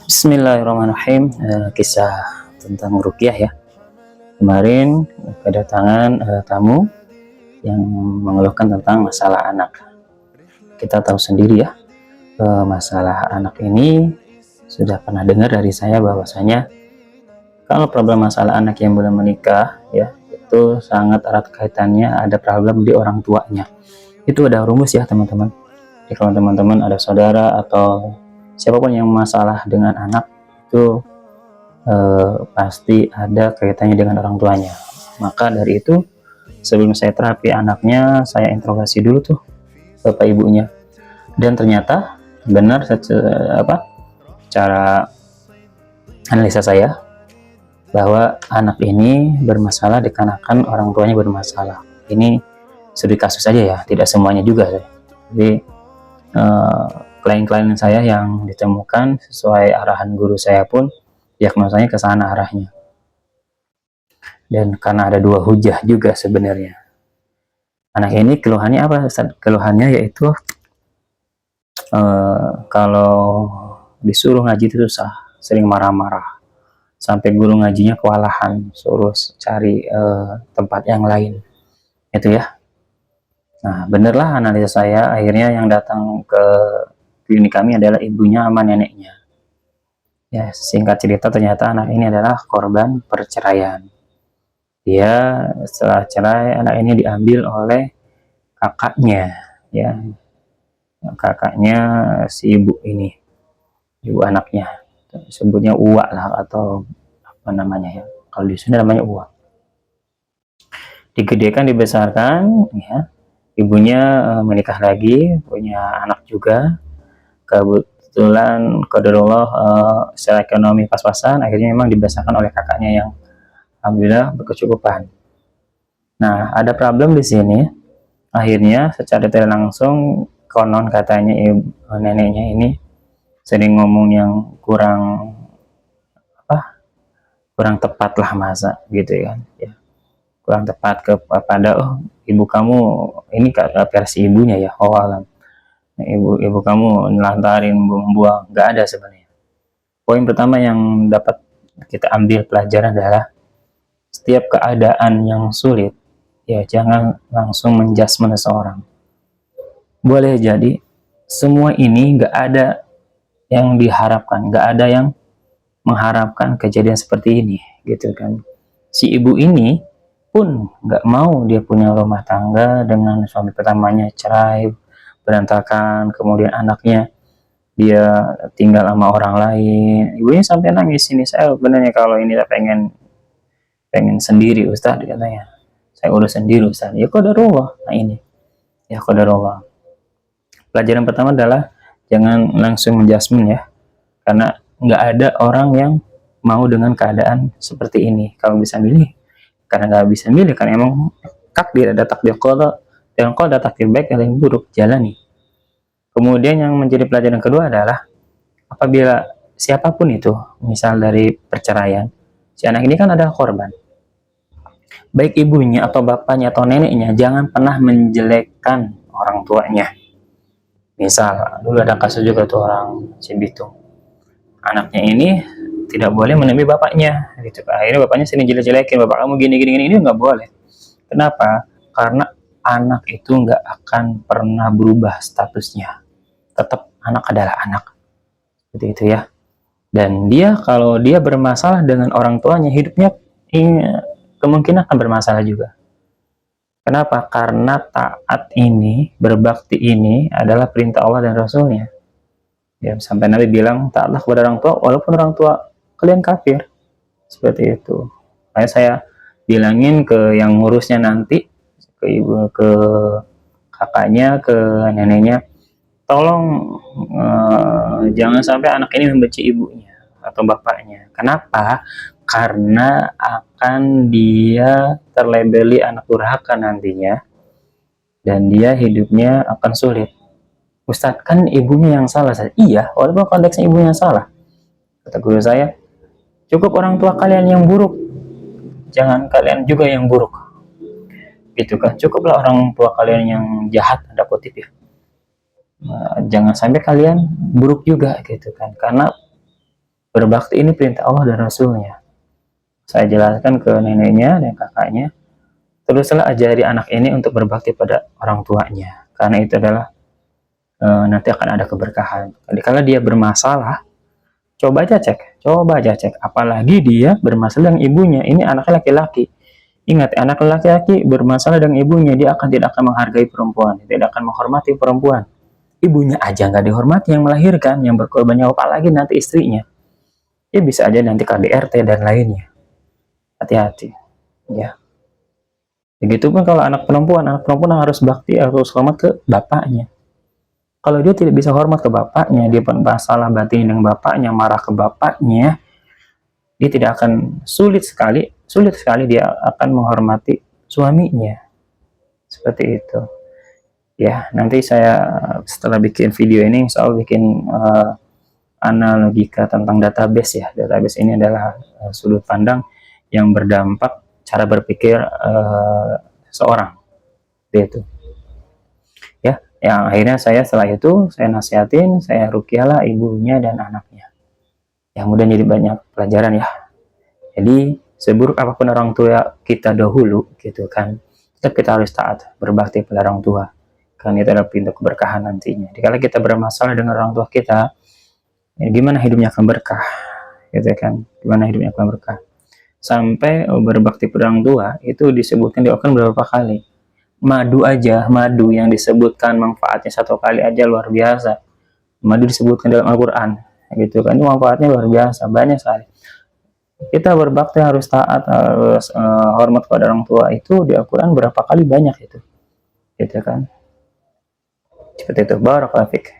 Bismillahirrahmanirrahim. Kisah tentang ruqyah ya. Kemarin kedatangan tamu yang mengeluhkan tentang masalah anak. Kita tahu sendiri ya, masalah anak ini sudah pernah dengar dari saya bahwasanya kalau problem masalah anak yang belum menikah ya, itu sangat erat kaitannya ada problem di orang tuanya. Itu ada rumus ya teman-teman. Jadi kalau teman-teman ada saudara atau siapapun yang masalah dengan anak itu pasti ada kaitannya dengan orang tuanya. Maka dari itu sebelum saya terapi anaknya, saya interogasi dulu tuh bapak ibunya, dan ternyata benar cara analisa saya bahwa anak ini bermasalah dikarenakan orang tuanya bermasalah. Ini studi kasus saja ya, tidak semuanya juga. Jadi klien-klien saya yang ditemukan sesuai arahan guru saya pun diagnosanya ke sana arahnya. Dan karena ada dua hujah juga sebenarnya. Anak ini keluhannya apa? Keluhannya yaitu kalau disuruh ngaji itu susah, sering marah-marah. Sampai guru ngajinya kewalahan, suruh cari tempat yang lain. Itu ya. Nah, benerlah analisa saya, akhirnya yang datang ke klinik kami adalah ibunya sama neneknya. Ya, singkat cerita ternyata anak ini adalah korban perceraian. Dia setelah cerai, anak ini diambil oleh kakaknya, ya, kakaknya si ibu ini, ibu anaknya, sebutnya Uwa lah atau apa namanya ya, kalau di sini namanya Uwa. Digedekan, dibesarkan, ya, ibunya menikah lagi, punya anak juga. Kebetulan qadarullah secara ekonomi pas-pasan, akhirnya memang dibesarkan oleh kakaknya yang alhamdulillah berkecukupan. Nah, ada problem di sini. Akhirnya secara tidak langsung konon katanya neneknya ini sering ngomong yang kurang tepat lah masa gitu kan ya. Kurang tepat kepada ibu kamu ini versi ibunya ya, alam. Ibu kamu nelantarin, buang-buang, nggak ada sebenarnya. Poin pertama yang dapat kita ambil pelajaran adalah setiap keadaan yang sulit ya jangan langsung menjudgment seseorang. Boleh jadi semua ini nggak ada yang diharapkan, nggak ada yang mengharapkan kejadian seperti ini gitu kan. Si ibu ini pun nggak mau dia punya rumah tangga dengan suami pertamanya cerai berantakan, kemudian anaknya dia tinggal sama orang lain. Ibunya sampai nangis, ini saya sebenarnya kalau ini saya pengen sendiri Ustaz, katanya. Saya urus sendiri Ustaz. Ya qadarullah. Nah ini ya qadarullah. Pelajaran pertama adalah jangan langsung menjudgment ya, karena nggak ada orang yang mau dengan keadaan seperti ini. Kalau bisa milih, karena nggak bisa milih, karena emang takdir, ada takdir qada dan qada, takdir baik ada yang buruk, jalani. Kemudian yang menjadi pelajaran kedua adalah apabila siapapun itu, misal dari perceraian, si anak ini kan adalah korban. Baik ibunya atau bapaknya atau neneknya, jangan pernah menjelekkan orang tuanya. Misal, dulu ada kasus juga tuh orang Cibitung. Anaknya ini tidak boleh menemui bapaknya, gitu. Akhirnya bapaknya sering jelek-jelekin, bapak kamu gini, ini nggak boleh. Kenapa? Karena anak itu nggak akan pernah berubah statusnya. Tetap anak adalah anak. Seperti itu ya. Dan dia kalau dia bermasalah dengan orang tuanya, hidupnya kemungkinan akan bermasalah juga. Kenapa? Karena taat ini, berbakti ini adalah perintah Allah dan Rasulnya. Ya, sampai Nabi bilang, taatlah kepada orang tua walaupun orang tua kalian kafir. Seperti itu. Makanya saya bilangin ke yang ngurusnya nanti, ke ibu, ke kakaknya, ke neneknya, tolong jangan sampai anak ini membenci ibunya atau bapaknya. Kenapa? Karena akan dia terlabeli anak durhaka nantinya dan dia hidupnya akan sulit. Ustadz, kan ibunya yang salah. Iya, walaupun konteksnya ibunya yang salah. Kata guru saya, cukup orang tua kalian yang buruk, jangan kalian juga yang buruk. Gitu kan, cukuplah orang tua kalian yang jahat, ada kutip ya. Jangan sampai kalian buruk juga gitu kan, karena Berbakti ini perintah Allah dan Rasulnya. Saya jelaskan ke neneknya dan kakaknya, teruslah ajari anak ini untuk berbakti pada orang tuanya, karena itu adalah nanti akan ada keberkahan. Jadi kalau dia bermasalah, coba aja cek. Apalagi dia bermasalah dengan ibunya, ini anaknya laki-laki. Ingat, anak laki-laki bermasalah dengan ibunya, dia tidak akan menghargai perempuan, tidak akan menghormati perempuan. Ibunya aja nggak dihormati yang melahirkan, yang berkorban nyawa, apalagi nanti istrinya. Ya bisa aja nanti KDRT dan lainnya. Hati-hati. Ya. Begitupun kalau anak perempuan harus bakti, harus hormat ke bapaknya. Kalau dia tidak bisa hormat ke bapaknya, dia bermasalah batin dengan bapaknya, marah ke bapaknya, dia tidak akan sulit sekali dia akan menghormati suaminya. Seperti itu. Ya, nanti saya setelah bikin video ini, insya Allah bikin analogika tentang database ya. Database ini adalah sudut pandang yang berdampak cara berpikir seseorang. Itu. Ya, yang akhirnya setelah itu saya nasihatin, saya rukialah ibunya dan anaknya. Yang mudah jadi banyak pelajaran ya. Jadi seburuk apapun orang tua kita dahulu gitu kan, tetap kita harus taat berbakti pada orang tua. Kan itu adalah pintu keberkahan nantinya. Jadi kalau kita bermasalah dengan orang tua kita, ya gimana hidupnya akan berkah, gitu kan? Gimana hidupnya akan berkah? Sampai berbakti pada orang tua itu disebutkan di Al-Quran beberapa kali. Madu yang disebutkan manfaatnya satu kali aja luar biasa. Madu disebutkan dalam Al-Quran, gitu kan? Itu manfaatnya luar biasa, banyak sekali. Kita berbakti harus taat, harus hormat kepada orang tua, itu di Al-Quran berapa kali banyak itu, gitu kan? Seperti itu. Barakallahu fiik.